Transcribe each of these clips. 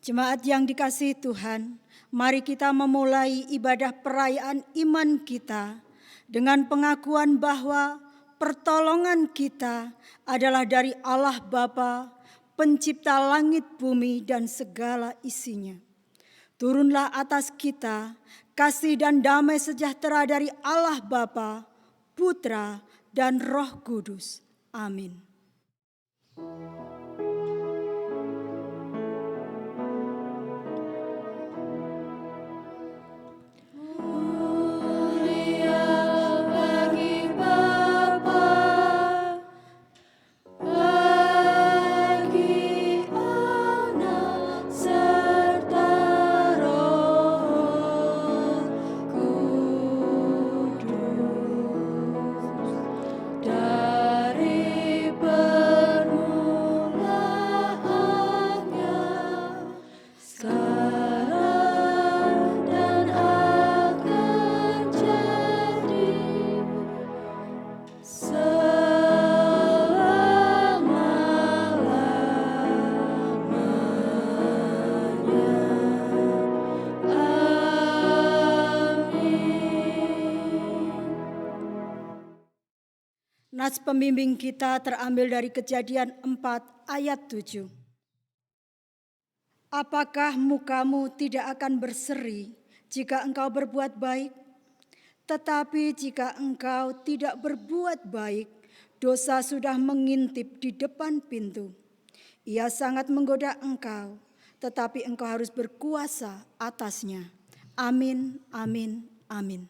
Jemaat yang dikasihi Tuhan, mari kita memulai ibadah perayaan iman kita dengan pengakuan bahwa pertolongan kita adalah dari Allah Bapa, pencipta langit bumi dan segala isinya. Turunlah atas kita kasih dan damai sejahtera dari Allah Bapa, Putra, dan Roh Kudus. Amin. Nats pembimbing kita terambil dari Kejadian 4 ayat 7. Apakah mukamu tidak akan berseri jika engkau berbuat baik? Tetapi jika engkau tidak berbuat baik, dosa sudah mengintip di depan pintu. Ia sangat menggoda engkau, tetapi engkau harus berkuasa atasnya. Amin, amin, amin.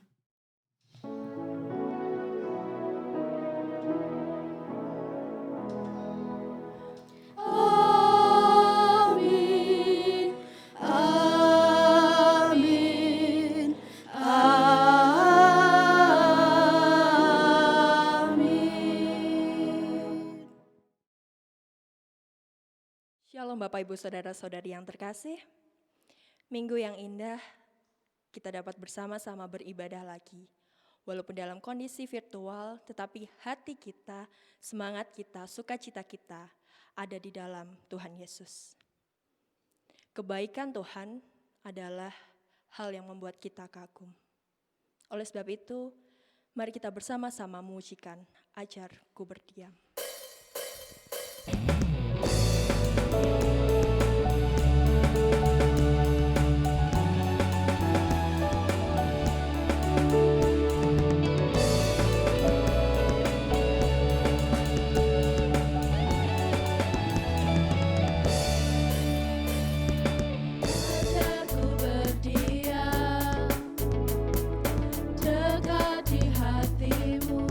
Shalom Bapak Ibu Saudara-saudari yang terkasih. Minggu yang indah kita dapat bersama-sama beribadah lagi. Walaupun dalam kondisi virtual, tetapi hati kita, semangat kita, sukacita kita ada di dalam Tuhan Yesus. Kebaikan Tuhan adalah hal yang membuat kita kagum. Oleh sebab itu, mari kita bersama-sama memujikan Ajar Ku Berdiam. Dekat di hatimu,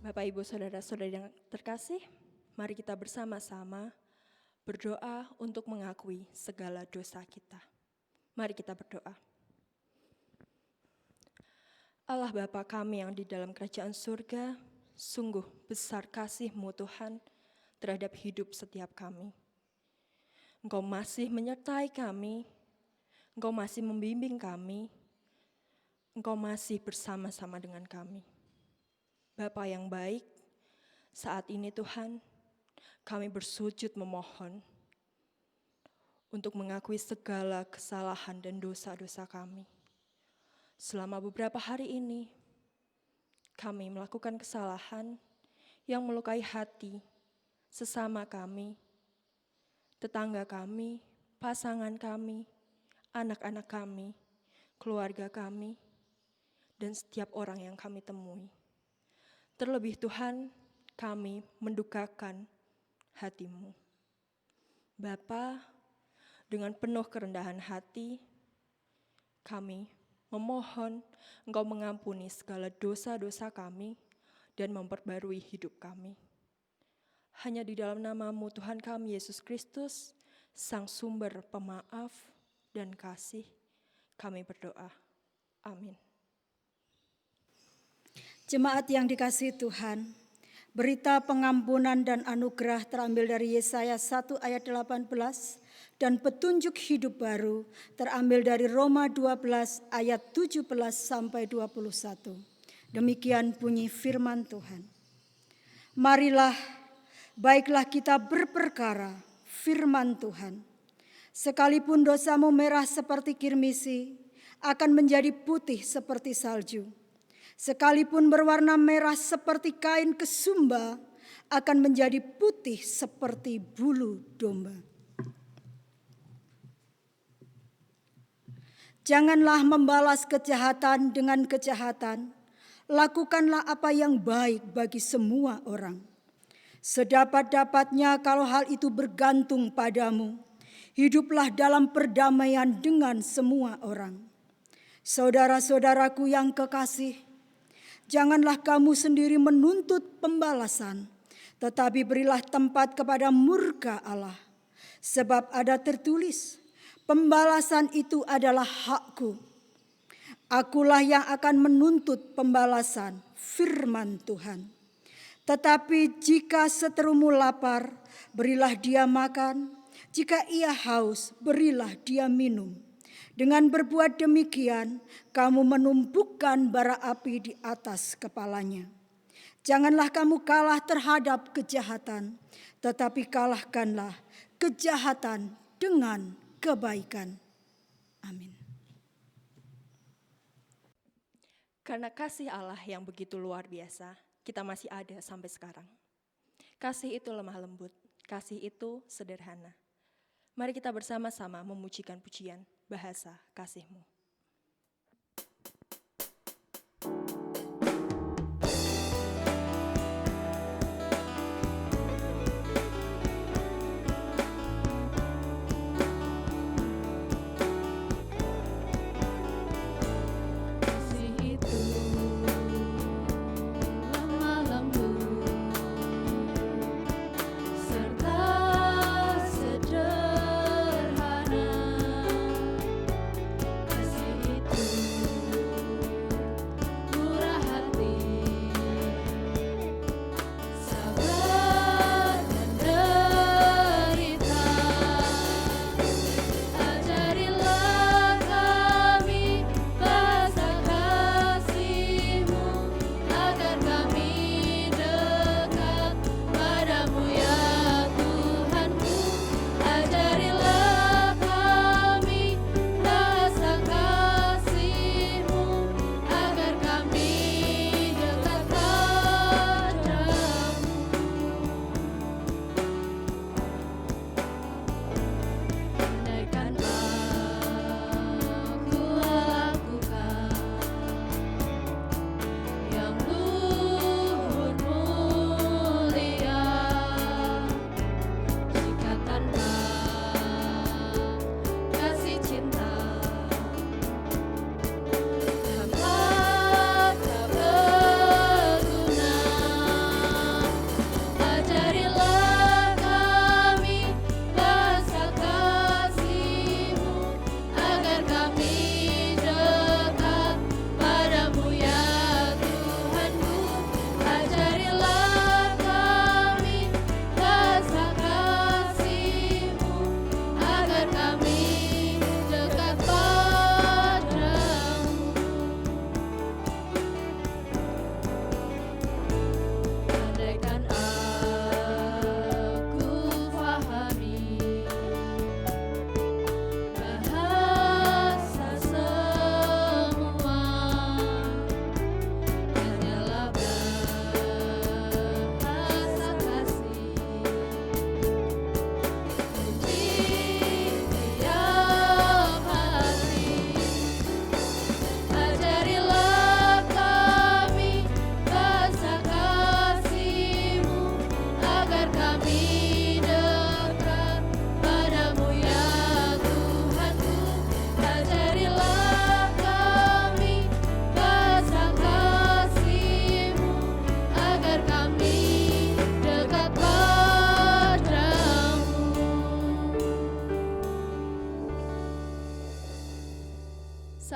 Bapak, Ibu, Saudara-saudari yang terkasih, mari kita bersama-sama berdoa untuk mengakui segala dosa kita. Mari kita berdoa. Allah Bapa kami yang di dalam kerajaan surga, sungguh besar kasih-Mu Tuhan terhadap hidup setiap kami. Engkau masih menyertai kami, Engkau masih membimbing kami, Engkau masih bersama-sama dengan kami. Bapa yang baik, saat ini Tuhan, kami bersujud memohon untuk mengakui segala kesalahan dan dosa-dosa kami. Selama beberapa hari ini, kami melakukan kesalahan yang melukai hati sesama kami, tetangga kami, pasangan kami, anak-anak kami, keluarga kami, dan setiap orang yang kami temui. Terlebih Tuhan, kami mendukakan hati-Mu. Bapa, dengan penuh kerendahan hati, kami memohon Engkau mengampuni segala dosa-dosa kami dan memperbarui hidup kami. Hanya di dalam nama-Mu Tuhan kami Yesus Kristus, Sang Sumber Pemaaf dan Kasih, kami berdoa. Amin. Jemaat yang dikasihi Tuhan, berita pengampunan dan anugerah terambil dari Yesaya 1 ayat 18 dan petunjuk hidup baru terambil dari Roma 12 ayat 17 sampai 21. Demikian bunyi firman Tuhan. Marilah, baiklah kita berperkara, firman Tuhan. Sekalipun dosamu merah seperti kirmisi, akan menjadi putih seperti salju. Sekalipun berwarna merah seperti kain kesumba, akan menjadi putih seperti bulu domba. Janganlah membalas kejahatan dengan kejahatan. Lakukanlah apa yang baik bagi semua orang. Sedapat-dapatnya kalau hal itu bergantung padamu, hiduplah dalam perdamaian dengan semua orang. Saudara-saudaraku yang kekasih, janganlah kamu sendiri menuntut pembalasan, tetapi berilah tempat kepada murka Allah. Sebab ada tertulis, pembalasan itu adalah hakku. Akulah yang akan menuntut pembalasan, firman Tuhan. Tetapi jika seterumu lapar, berilah dia makan. Jika ia haus, berilah dia minum. Dengan berbuat demikian, kamu menumpukan bara api di atas kepalanya. Janganlah kamu kalah terhadap kejahatan, tetapi kalahkanlah kejahatan dengan kebaikan. Amin. Karena kasih Allah yang begitu luar biasa, kita masih ada sampai sekarang. Kasih itu lemah lembut, kasih itu sederhana. Mari kita bersama-sama memujikan pujian bahasa kasih-Mu. Serta sederhana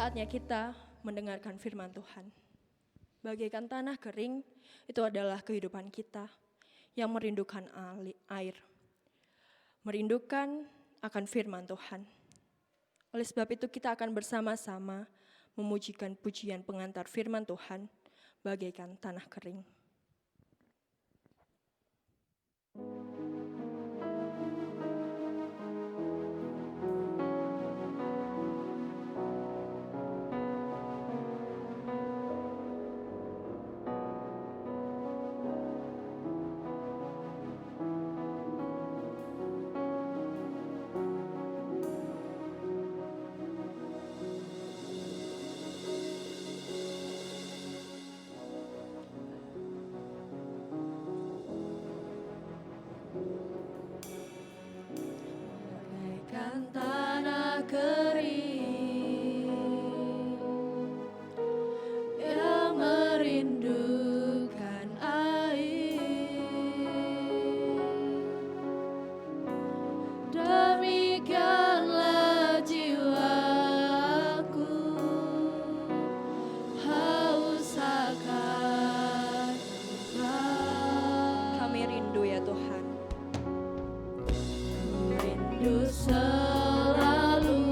saatnya kita mendengarkan firman Tuhan. Bagaikan tanah kering, itu adalah kehidupan kita yang merindukan air. Merindukan akan firman Tuhan. Oleh sebab itu kita akan bersama-sama memujikan pujian pengantar firman Tuhan bagaikan tanah kering. Bagaikan tanah kering yang merindukan air, demikianlah jiwaku haus akan Tuhan. Kami rindu ya Tuhan. Rindu selalu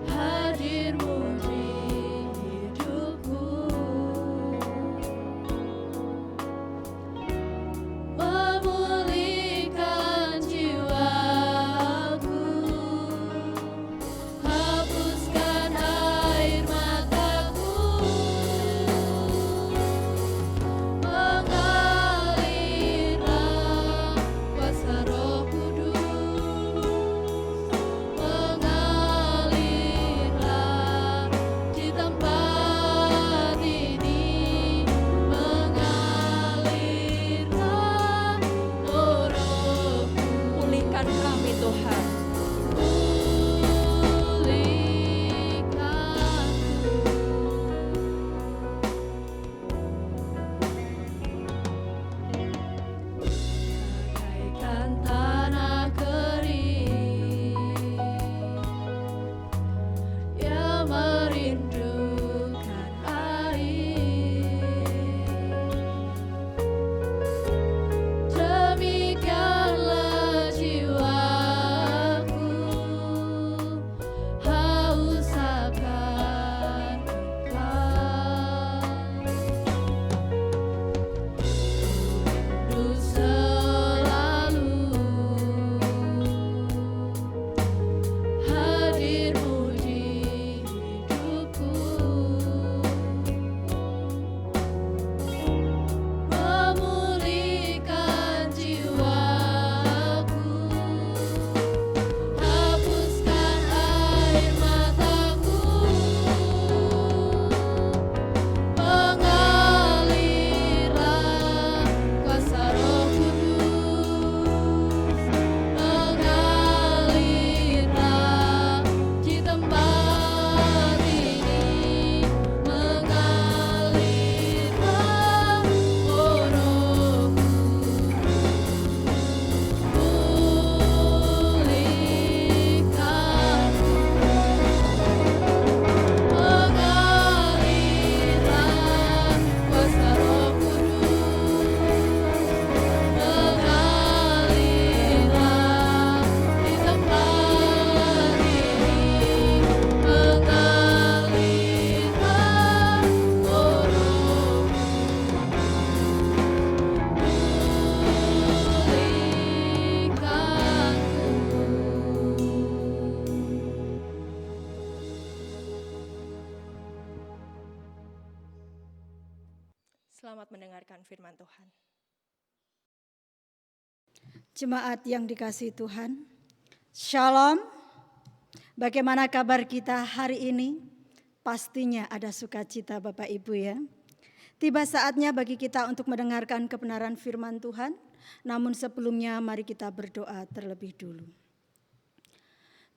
hadir-Mu di hidupku, memulihkan jiwaku, hapuskan air mataku, mengalirlah kuasa Roh Kudus, mengalirlah di tempat ini, mengalirlah, oh Roh-Mu. Pulihkan kami Tuhan. Bagaikan tanah kering yang merindukan air, demikianlah jiwaku haus akan Tuhan. Rindu selalu hadir-Mu di hidupku, memulihkan jiwaku, hapuskan air mataku, mengalirlah kuasa Roh Kudus, mengalirlah di tempat ini, mengalirlah, oh Roh-Mu. Pulihkan, mengalirlah kuasa Roh Kudus, mengalirlah di tempat ini, mengalirlah, oh Roh-Mu. Selamat mendengarkan firman Tuhan. Jemaat yang dikasihi Tuhan, Shalom. Bagaimana kabar kita hari ini? Pastinya ada sukacita Bapak Ibu ya. Tiba saatnya bagi kita untuk mendengarkan kebenaran firman Tuhan. Namun sebelumnya mari kita berdoa terlebih dulu.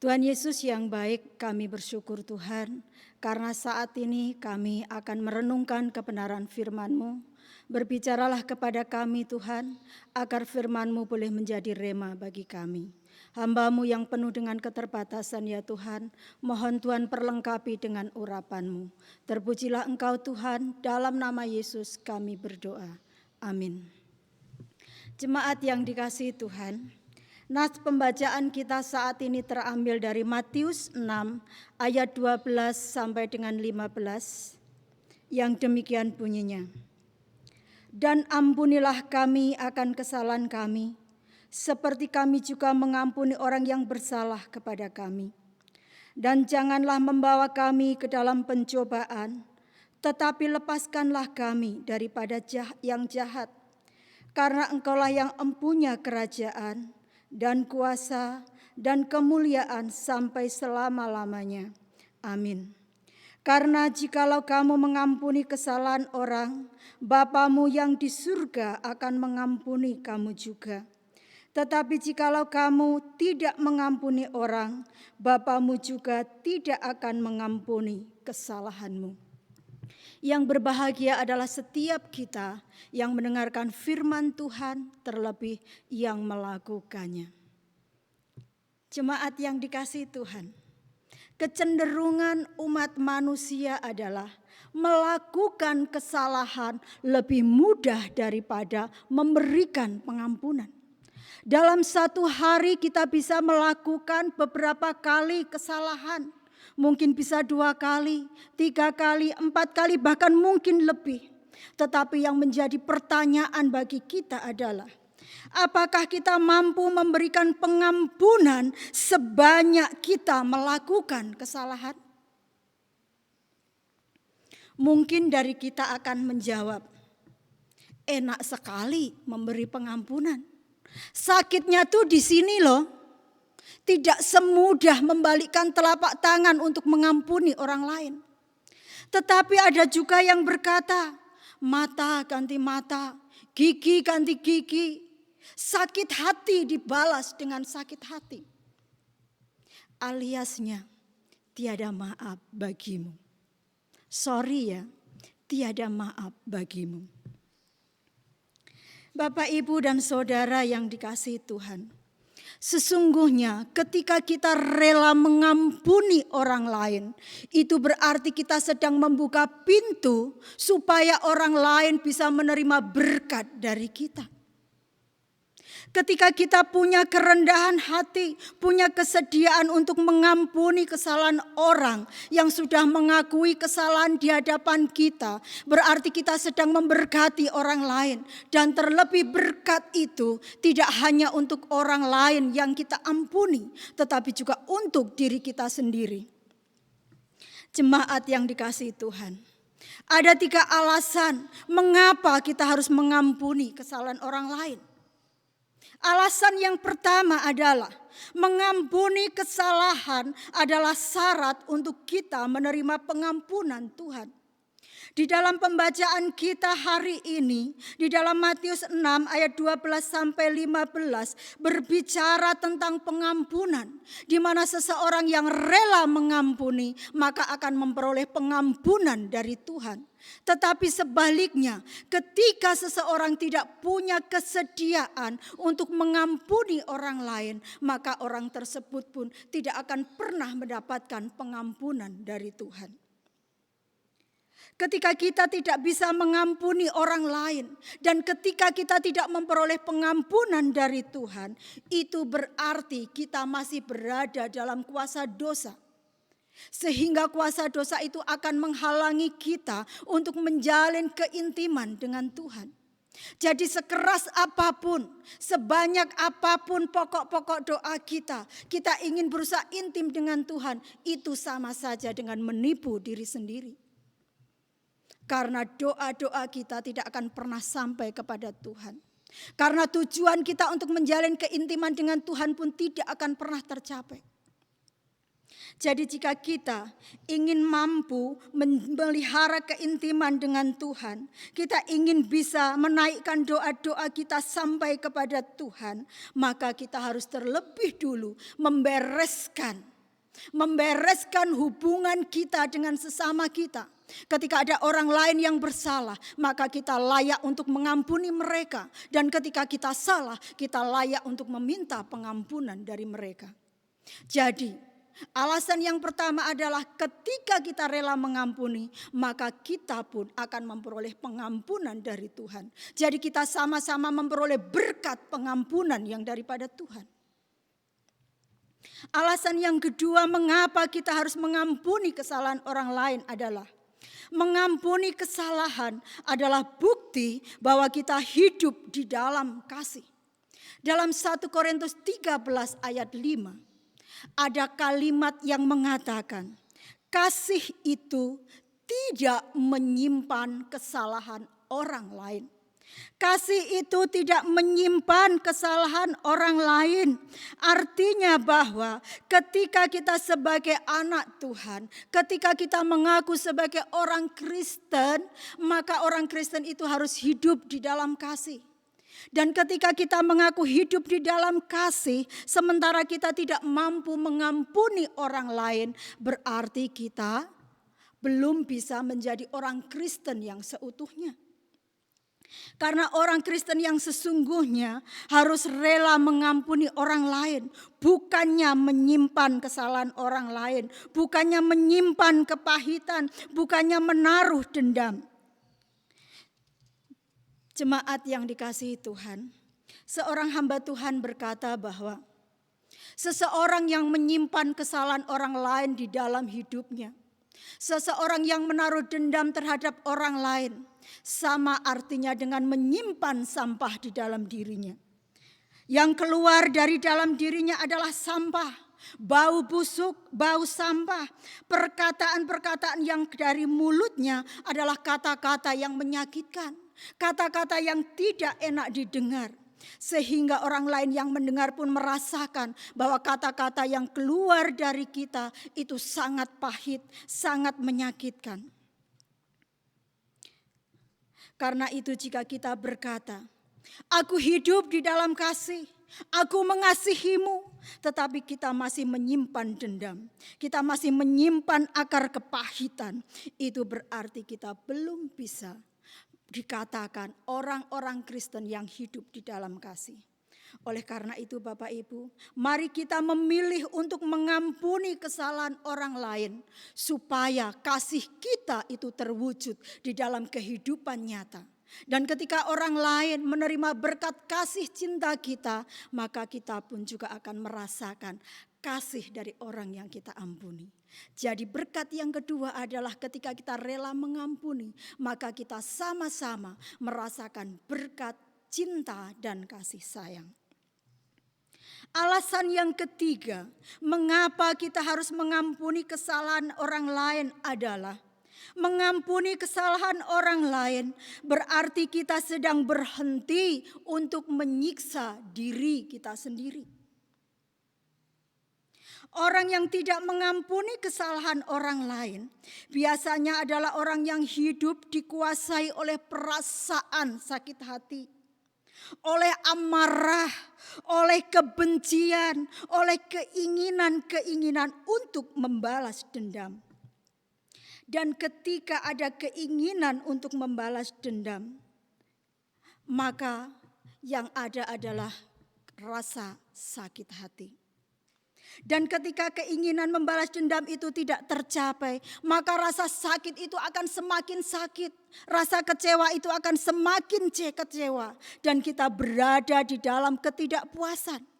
Tuhan Yesus yang baik, kami bersyukur Tuhan karena saat ini kami akan merenungkan kebenaran firman-Mu. Berbicaralah kepada kami Tuhan agar firman-Mu boleh menjadi rema bagi kami. Hamba-Mu yang penuh dengan keterbatasan ya Tuhan, mohon Tuhan perlengkapi dengan urapan-Mu. Terpujilah Engkau Tuhan, dalam nama Yesus kami berdoa. Amin. Jemaat yang dikasihi Tuhan, nas pembacaan kita saat ini terambil dari Matius 6 ayat 12 sampai dengan 15 yang demikian bunyinya. Dan ampunilah kami akan kesalahan kami, seperti kami juga mengampuni orang yang bersalah kepada kami. Dan janganlah membawa kami ke dalam pencobaan, tetapi lepaskanlah kami daripada yang jahat. Karena Engkaulah yang empunya kerajaan dan kuasa dan kemuliaan sampai selama-lamanya. Amin. Karena jikalau kamu mengampuni kesalahan orang, Bapa-Mu yang di surga akan mengampuni kamu juga. Tetapi jikalau kamu tidak mengampuni orang, Bapa-Mu juga tidak akan mengampuni kesalahanmu. Yang berbahagia adalah setiap kita yang mendengarkan firman Tuhan, terlebih yang melakukannya. Jemaat yang dikasihi Tuhan, kecenderungan umat manusia adalah melakukan kesalahan lebih mudah daripada memberikan pengampunan. Dalam satu hari kita bisa melakukan beberapa kali kesalahan. Mungkin bisa 2 kali, 3 kali, 4 kali, bahkan mungkin lebih. Tetapi yang menjadi pertanyaan bagi kita adalah, apakah kita mampu memberikan pengampunan sebanyak kita melakukan kesalahan? Mungkin dari kita akan menjawab, enak sekali memberi pengampunan. Sakitnya tuh di sini loh. Tidak semudah membalikkan telapak tangan untuk mengampuni orang lain. Tetapi ada juga yang berkata, mata ganti mata, gigi ganti gigi. Sakit hati dibalas dengan sakit hati. Aliasnya, tiada maaf bagimu. Sorry ya, tiada maaf bagimu. Bapak, Ibu, dan Saudara yang dikasihi Tuhan, sesungguhnya ketika kita rela mengampuni orang lain, itu berarti kita sedang membuka pintu supaya orang lain bisa menerima berkat dari kita. Ketika kita punya kerendahan hati, punya kesediaan untuk mengampuni kesalahan orang yang sudah mengakui kesalahan di hadapan kita, berarti kita sedang memberkati orang lain. Dan terlebih berkat itu tidak hanya untuk orang lain yang kita ampuni, tetapi juga untuk diri kita sendiri. Jemaat yang dikasihi Tuhan, ada 3 alasan mengapa kita harus mengampuni kesalahan orang lain. Alasan yang pertama adalah mengampuni kesalahan adalah syarat untuk kita menerima pengampunan Tuhan. Di dalam pembacaan kita hari ini, di dalam Matius 6 ayat 12 sampai 15 berbicara tentang pengampunan, di mana seseorang yang rela mengampuni maka akan memperoleh pengampunan dari Tuhan. Tetapi sebaliknya, ketika seseorang tidak punya kesediaan untuk mengampuni orang lain, maka orang tersebut pun tidak akan pernah mendapatkan pengampunan dari Tuhan. Ketika kita tidak bisa mengampuni orang lain dan ketika kita tidak memperoleh pengampunan dari Tuhan, itu berarti kita masih berada dalam kuasa dosa. Sehingga kuasa dosa itu akan menghalangi kita untuk menjalin keintiman dengan Tuhan. Jadi sekeras apapun, sebanyak apapun pokok-pokok doa kita ingin berusaha intim dengan Tuhan, itu sama saja dengan menipu diri sendiri. Karena doa-doa kita tidak akan pernah sampai kepada Tuhan. Karena tujuan kita untuk menjalin keintiman dengan Tuhan pun tidak akan pernah tercapai. Jadi jika kita ingin mampu memelihara keintiman dengan Tuhan, kita ingin bisa menaikkan doa-doa kita sampai kepada Tuhan, maka kita harus terlebih dulu membereskan hubungan kita dengan sesama kita. Ketika ada orang lain yang bersalah, maka kita layak untuk mengampuni mereka. Dan ketika kita salah, kita layak untuk meminta pengampunan dari mereka. Jadi, alasan yang pertama adalah ketika kita rela mengampuni, maka kita pun akan memperoleh pengampunan dari Tuhan. Jadi kita sama-sama memperoleh berkat pengampunan yang daripada Tuhan. Alasan yang kedua mengapa kita harus mengampuni kesalahan orang lain adalah mengampuni kesalahan adalah bukti bahwa kita hidup di dalam kasih. Dalam 1 Korintus 13 ayat 5 ada kalimat yang mengatakan, kasih itu tidak menyimpan kesalahan orang lain. Kasih itu tidak menyimpan kesalahan orang lain. Artinya bahwa ketika kita sebagai anak Tuhan, ketika kita mengaku sebagai orang Kristen, maka orang Kristen itu harus hidup di dalam kasih. Dan ketika kita mengaku hidup di dalam kasih, sementara kita tidak mampu mengampuni orang lain, berarti kita belum bisa menjadi orang Kristen yang seutuhnya. Karena orang Kristen yang sesungguhnya harus rela mengampuni orang lain, bukannya menyimpan kesalahan orang lain, bukannya menyimpan kepahitan, bukannya menaruh dendam. Jemaat yang dikasihi Tuhan, seorang hamba Tuhan berkata bahwa seseorang yang menyimpan kesalahan orang lain di dalam hidupnya, seseorang yang menaruh dendam terhadap orang lain, sama artinya dengan menyimpan sampah di dalam dirinya. Yang keluar dari dalam dirinya adalah sampah, bau busuk, bau sampah. Perkataan-perkataan yang dari mulutnya adalah kata-kata yang menyakitkan, kata-kata yang tidak enak didengar. Sehingga orang lain yang mendengar pun merasakan bahwa kata-kata yang keluar dari kita itu sangat pahit, sangat menyakitkan. Karena itu jika kita berkata, aku hidup di dalam kasih, aku mengasihimu, tetapi kita masih menyimpan dendam, kita masih menyimpan akar kepahitan, itu berarti kita belum bisa dikatakan orang-orang Kristen yang hidup di dalam kasih. Oleh karena itu Bapak Ibu, mari kita memilih untuk mengampuni kesalahan orang lain supaya kasih kita itu terwujud di dalam kehidupan nyata. Dan ketika orang lain menerima berkat kasih cinta kita, maka kita pun juga akan merasakan kasih dari orang yang kita ampuni. Jadi berkat yang kedua adalah ketika kita rela mengampuni, maka kita sama-sama merasakan berkat cinta dan kasih sayang. Alasan yang ketiga, mengapa kita harus mengampuni kesalahan orang lain adalah mengampuni kesalahan orang lain berarti kita sedang berhenti untuk menyiksa diri kita sendiri. Orang yang tidak mengampuni kesalahan orang lain biasanya adalah orang yang hidup dikuasai oleh perasaan sakit hati, oleh amarah, oleh kebencian, oleh keinginan-keinginan untuk membalas dendam. Dan ketika ada keinginan untuk membalas dendam, maka yang ada adalah rasa sakit hati. Dan ketika keinginan membalas dendam itu tidak tercapai, maka rasa sakit itu akan semakin sakit. Rasa kecewa itu akan semakin kecewa. Dan kita berada di dalam ketidakpuasan.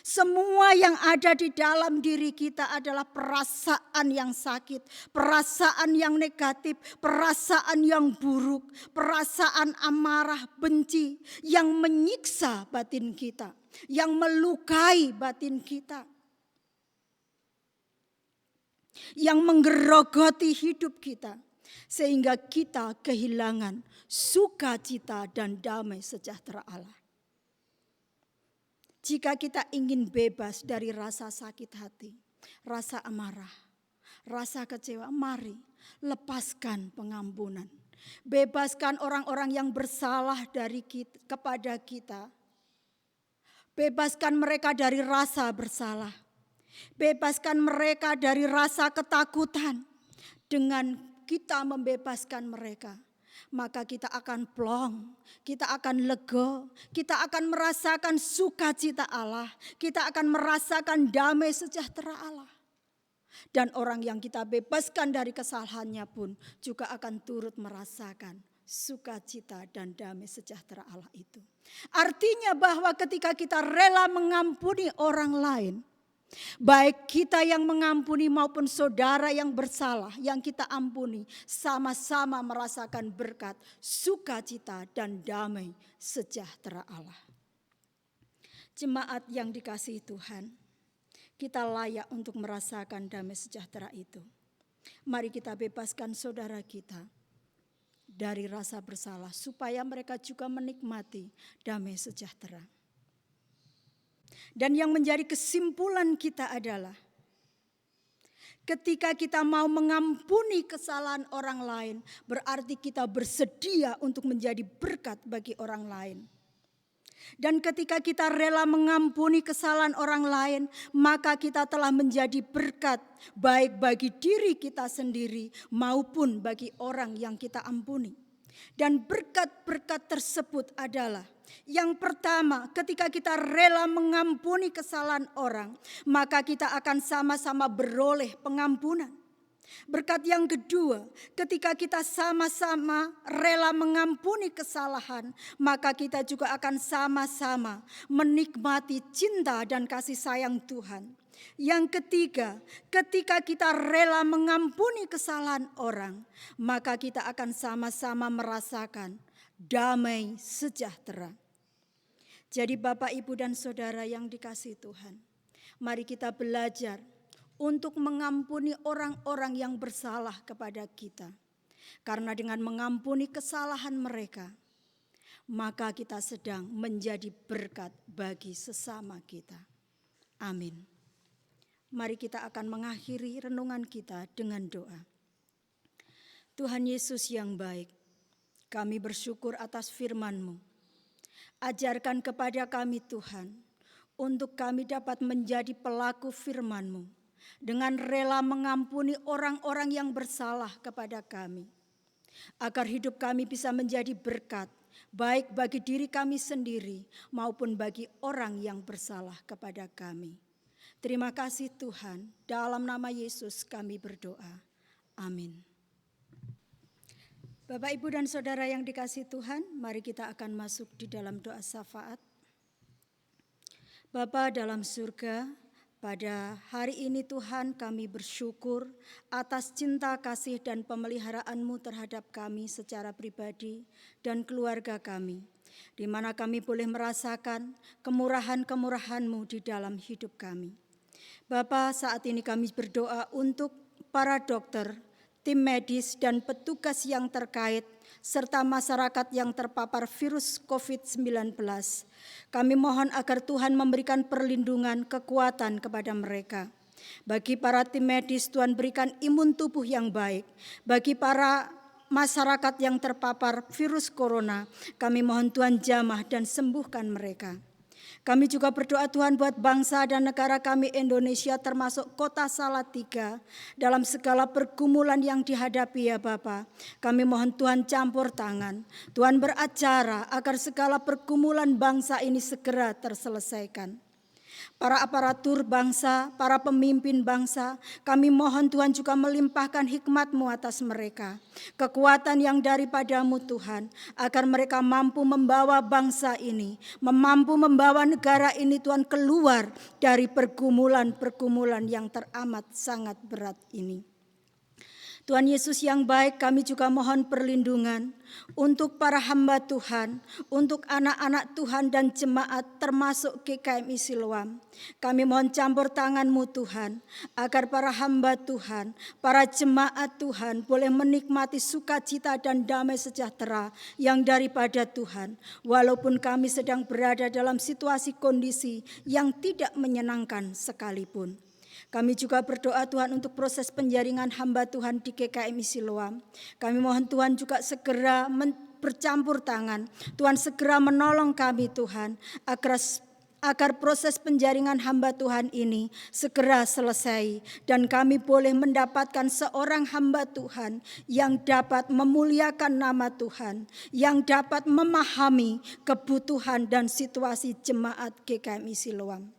Semua yang ada di dalam diri kita adalah perasaan yang sakit, perasaan yang negatif, perasaan yang buruk, perasaan amarah, benci yang menyiksa batin kita, yang melukai batin kita, yang menggerogoti hidup kita, sehingga kita kehilangan sukacita dan damai sejahtera Allah. Jika kita ingin bebas dari rasa sakit hati, rasa amarah, rasa kecewa, mari lepaskan pengampunan. Bebaskan orang-orang yang bersalah kepada kita. Bebaskan mereka dari rasa bersalah. Bebaskan mereka dari rasa ketakutan dengan kita membebaskan mereka, maka kita akan plong, kita akan lega, kita akan merasakan sukacita Allah, kita akan merasakan damai sejahtera Allah. Dan orang yang kita bebaskan dari kesalahannya pun juga akan turut merasakan sukacita dan damai sejahtera Allah itu. Artinya bahwa ketika kita rela mengampuni orang lain, baik kita yang mengampuni maupun saudara yang bersalah yang kita ampuni, sama-sama merasakan berkat, sukacita dan damai sejahtera Allah. Jemaat yang dikasihi Tuhan, kita layak untuk merasakan damai sejahtera itu. Mari kita bebaskan saudara kita dari rasa bersalah supaya mereka juga menikmati damai sejahtera. Dan yang menjadi kesimpulan kita adalah ketika kita mau mengampuni kesalahan orang lain, berarti kita bersedia untuk menjadi berkat bagi orang lain. Dan ketika kita rela mengampuni kesalahan orang lain, maka kita telah menjadi berkat baik bagi diri kita sendiri maupun bagi orang yang kita ampuni. Dan berkat-berkat tersebut adalah yang pertama, ketika kita rela mengampuni kesalahan orang, maka kita akan sama-sama beroleh pengampunan. Berkat yang kedua, ketika kita sama-sama rela mengampuni kesalahan, maka kita juga akan sama-sama menikmati cinta dan kasih sayang Tuhan. Yang ketiga, ketika kita rela mengampuni kesalahan orang, maka kita akan sama-sama merasakan damai sejahtera. Jadi Bapak, Ibu, dan Saudara yang dikasihi Tuhan, mari kita belajar untuk mengampuni orang-orang yang bersalah kepada kita. Karena dengan mengampuni kesalahan mereka, maka kita sedang menjadi berkat bagi sesama kita. Amin. Mari kita akan mengakhiri renungan kita dengan doa. Tuhan Yesus yang baik, kami bersyukur atas firman-Mu. Ajarkan kepada kami Tuhan, untuk kami dapat menjadi pelaku firman-Mu, dengan rela mengampuni orang-orang yang bersalah kepada kami, agar hidup kami bisa menjadi berkat, baik bagi diri kami sendiri maupun bagi orang yang bersalah kepada kami. Terima kasih Tuhan, dalam nama Yesus kami berdoa. Amin. Bapak, Ibu, dan Saudara yang dikasihi Tuhan, mari kita akan masuk di dalam doa syafaat. Bapa dalam surga, pada hari ini Tuhan kami bersyukur atas cinta kasih dan pemeliharaanmu terhadap kami secara pribadi dan keluarga kami, di mana kami boleh merasakan kemurahan-kemurahan-Mu di dalam hidup kami. Bapa, saat ini kami berdoa untuk para dokter, tim medis dan petugas yang terkait, serta masyarakat yang terpapar virus COVID-19. Kami mohon agar Tuhan memberikan perlindungan, kekuatan kepada mereka. Bagi para tim medis, Tuhan berikan imun tubuh yang baik. Bagi para masyarakat yang terpapar virus corona, kami mohon Tuhan jamah dan sembuhkan mereka. Kami juga berdoa Tuhan buat bangsa dan negara kami Indonesia, termasuk kota Salatiga, dalam segala pergumulan yang dihadapi ya Bapa. Kami mohon Tuhan campur tangan, Tuhan beracara agar segala pergumulan bangsa ini segera terselesaikan. Para aparatur bangsa, para pemimpin bangsa, kami mohon Tuhan juga melimpahkan hikmat-Mu atas mereka. Kekuatan yang daripada-Mu Tuhan, agar mereka mampu membawa bangsa ini, mampu membawa negara ini Tuhan keluar dari pergumulan-pergumulan yang teramat sangat berat ini. Tuhan Yesus yang baik, kami juga mohon perlindungan untuk para hamba Tuhan, untuk anak-anak Tuhan dan jemaat termasuk GKMI Siloam. Kami mohon campur tangan-Mu Tuhan, agar para hamba Tuhan, para jemaat Tuhan boleh menikmati sukacita dan damai sejahtera yang daripada Tuhan. Walaupun kami sedang berada dalam situasi kondisi yang tidak menyenangkan sekalipun. Kami juga berdoa Tuhan untuk proses penjaringan hamba Tuhan di GKMI Siloam. Kami mohon Tuhan juga segera bercampur tangan. Tuhan segera menolong kami Tuhan, agar proses penjaringan hamba Tuhan ini segera selesai dan kami boleh mendapatkan seorang hamba Tuhan yang dapat memuliakan nama Tuhan, yang dapat memahami kebutuhan dan situasi jemaat GKMI Siloam.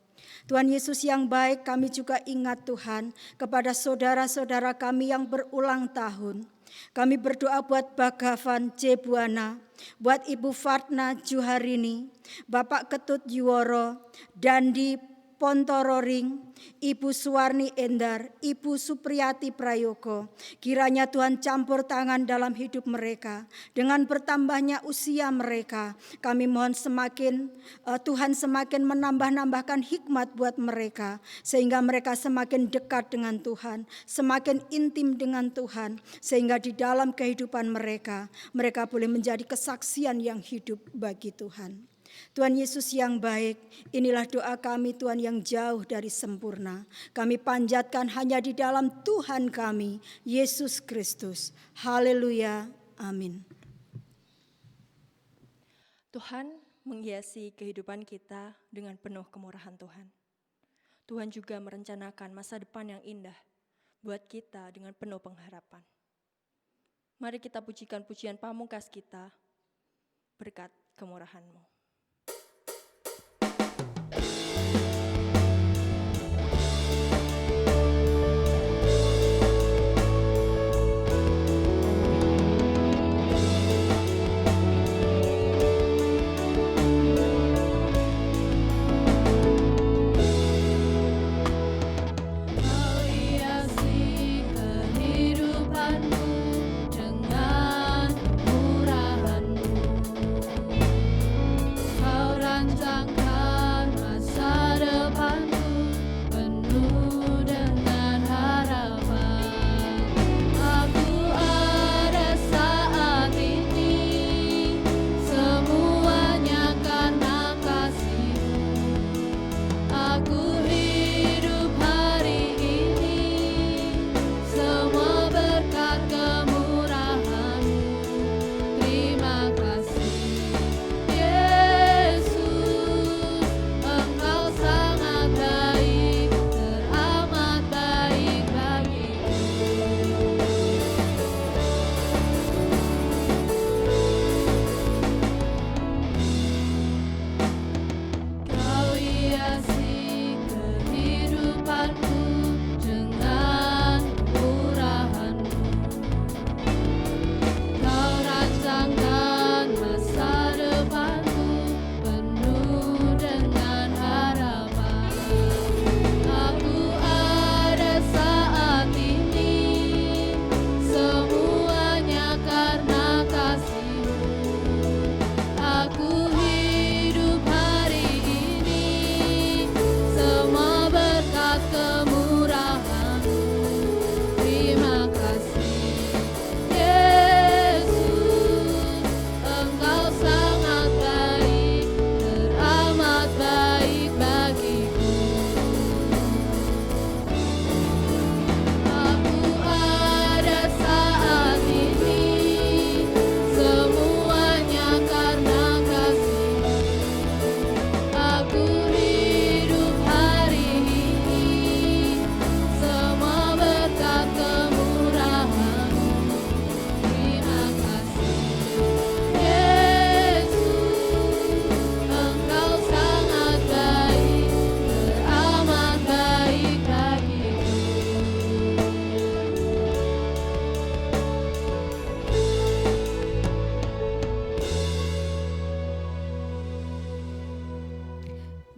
Tuhan Yesus yang baik, kami juga ingat Tuhan kepada saudara-saudara kami yang berulang tahun. Kami berdoa buat Bagavan J. Buana, buat Ibu Fatna Juharini, Bapak Ketut Yuworo, Dandi Pontororing, Ibu Suwarni Endar, Ibu Supriyati Prayogo. Kiranya Tuhan campur tangan dalam hidup mereka. Dengan bertambahnya usia mereka, kami mohon Tuhan semakin menambahkan hikmat buat mereka, sehingga mereka semakin dekat dengan Tuhan, semakin intim dengan Tuhan, sehingga di dalam kehidupan mereka boleh menjadi kesaksian yang hidup bagi Tuhan. Tuhan Yesus yang baik, inilah doa kami Tuhan yang jauh dari sempurna. Kami panjatkan hanya di dalam Tuhan kami, Yesus Kristus. Haleluya, amin. Tuhan menghiasi kehidupan kita dengan penuh kemurahan Tuhan. Tuhan juga merencanakan masa depan yang indah buat kita dengan penuh pengharapan. Mari kita pujikan pujian pamungkas kita, berkat kemurahan-Mu.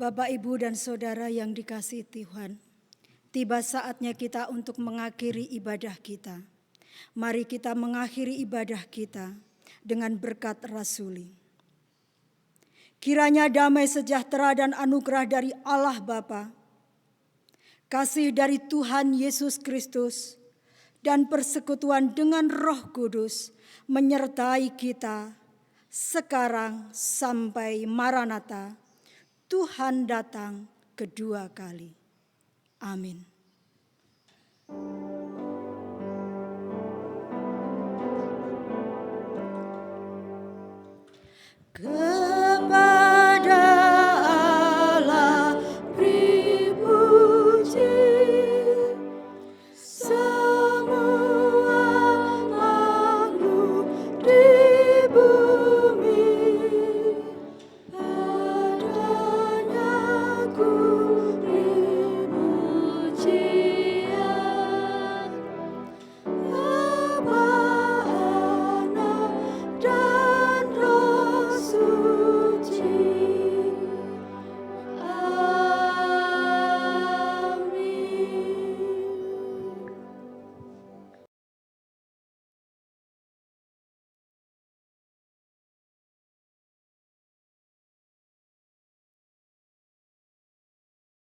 Bapak, Ibu, dan Saudara yang dikasihi Tuhan, tiba saatnya kita untuk mengakhiri ibadah kita. Mari kita mengakhiri ibadah kita dengan berkat rasuli. Kiranya damai sejahtera dan anugerah dari Allah Bapa, kasih dari Tuhan Yesus Kristus, dan persekutuan dengan Roh Kudus menyertai kita sekarang sampai Maranatha, Tuhan datang kedua kali. Amin. Ke